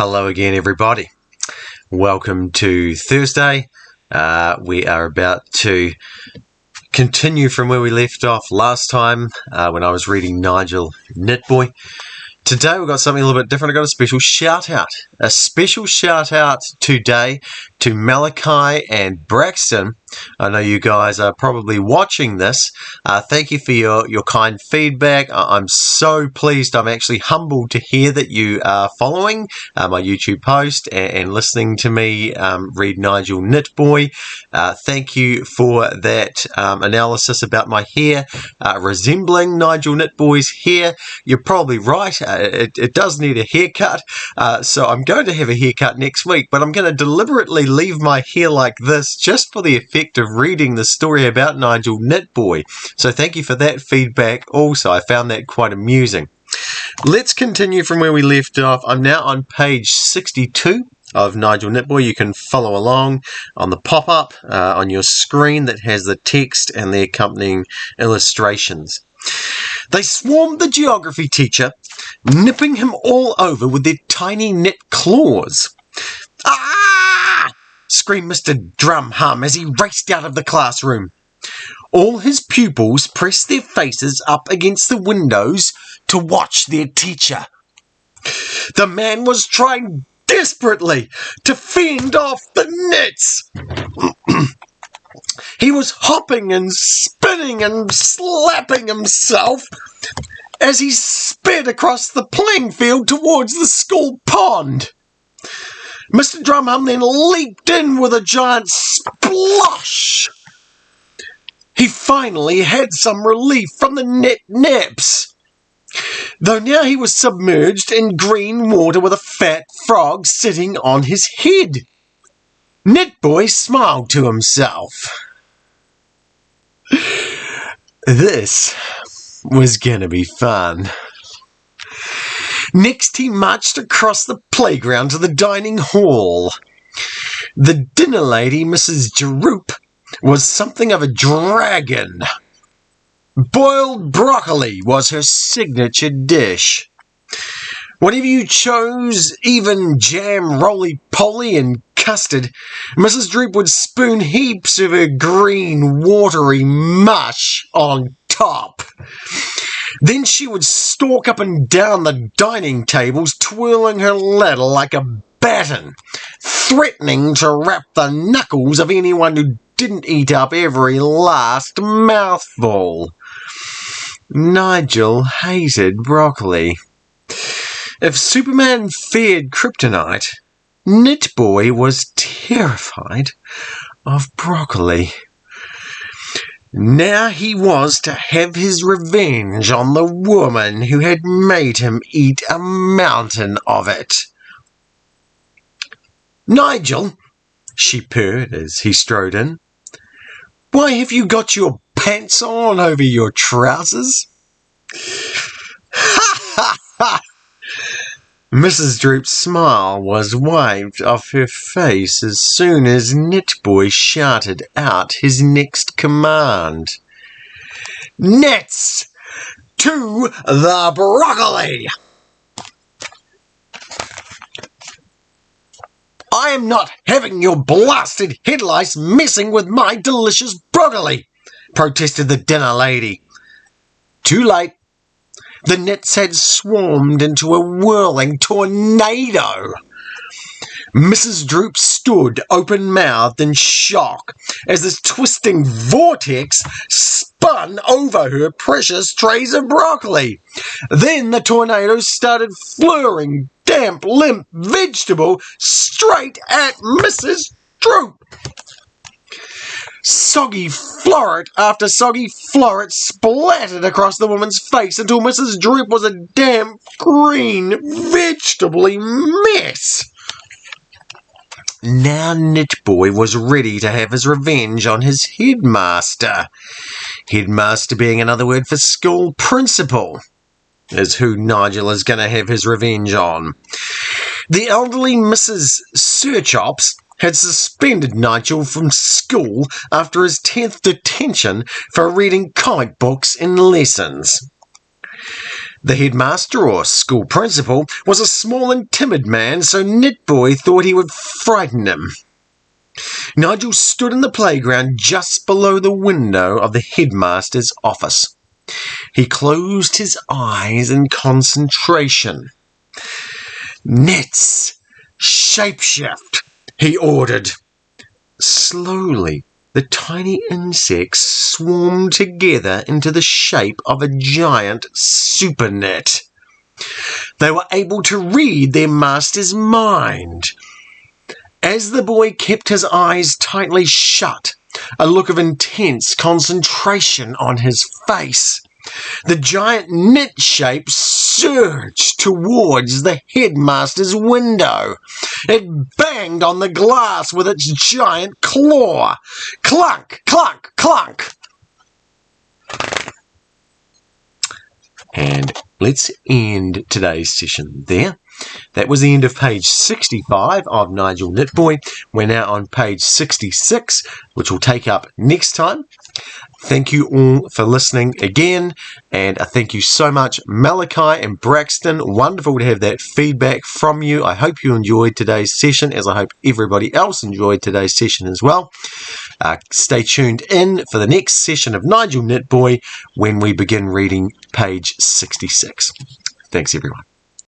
Hello again, everybody. Welcome to Thursday. We are about to continue from where we left off last time when I was reading Nigel Nit-Boy. Today we've got something a little bit different. I've got a special shout out. A special shout out today to Malachi and Braxton. I know you guys are probably watching this. Thank you for your kind feedback. I'm so pleased. I'm actually humbled to hear that you are following my YouTube post and listening to me read Nigel Nit-Boy. Thank you for that analysis about my hair resembling Nigel Nit-Boy's hair. You're probably right. It does need a haircut. So I'm going to have a haircut next week, but I'm going to deliberately leave my hair like this just for the effect of reading the story about Nigel Nit-Boy. So thank you for that feedback also. I found that quite amusing. Let's continue from where we left off. I'm now on page 62 of Nigel Nit-Boy. You can follow along on the pop-up on your screen that has the text and the accompanying illustrations. They swarmed the geography teacher, nipping him all over with their tiny net claws. "Ah!" screamed Mr. Drumhum as he raced out of the classroom. All his pupils pressed their faces up against the windows to watch their teacher. The man was trying desperately to fend off the nets. He was hopping and spinning and slapping himself as he sped across the playing field towards the school pond. Mr. Drumhum then leaped in with a giant splosh. He finally had some relief from the net naps, though now he was submerged in green water with a fat frog sitting on his head. Nit-Boy smiled to himself. This was going to be fun. Next, he marched across the playground to the dining hall. The dinner lady, Mrs. Jeroop, was something of a dragon. Boiled broccoli was her signature dish. Whatever you chose, even jam, roly-poly, and custard, Mrs. Droop would spoon heaps of her green, watery mush on top. Then she would stalk up and down the dining tables, twirling her ladle like a baton, threatening to rap the knuckles of anyone who didn't eat up every last mouthful. Nigel hated broccoli. If Superman feared kryptonite, Nit-Boy was terrified of broccoli. Now he was to have his revenge on the woman who had made him eat a mountain of it. "Nigel," she purred as he strode in, "why have you got your pants on over your trousers?" "Ha ha ha!" Mrs. Droop's smile was wiped off her face as soon as Nit-Boy shouted out his next command. "Nets to the broccoli!" "I am not having your blasted head lice messing with my delicious broccoli," protested the dinner lady. Too late. The nets had swarmed into a whirling tornado. Mrs. Droop stood open-mouthed in shock as this twisting vortex spun over her precious trays of broccoli. Then the tornado started flurrying damp, limp vegetable straight at Mrs. Droop. Soggy floret after soggy floret splattered across the woman's face until Mrs. Droop was a damp, green, vegetable-y mess. Now Nit-Boy was ready to have his revenge on his headmaster. Headmaster being another word for school principal is who Nigel is going to have his revenge on. The elderly Mrs. Sirchops had suspended Nigel from school after his 10th detention for reading comic books in lessons. The headmaster, or school principal, was a small and timid man, so Nit-Boy thought he would frighten him. Nigel stood in the playground just below the window of the headmaster's office. He closed his eyes in concentration. "Nets, shapeshift," he ordered. Slowly, the tiny insects swarmed together into the shape of a giant super net. They were able to read their master's mind. As the boy kept his eyes tightly shut, a look of intense concentration on his face, the giant net shape surged towards the headmaster's window. It banged on the glass with its giant claw. Clunk, clunk, clunk. And let's end today's session there. That was the end of page 65 of Nigel Nit-Boy. We're now on page 66, which we'll take up next time. Thank you all for listening again, and thank you so much, Malachi and Braxton. Wonderful to have that feedback from you. I hope you enjoyed today's session, as I hope everybody else enjoyed today's session as well. Stay tuned in for the next session of Nigel Nit-Boy when we begin reading page 66. Thanks, everyone.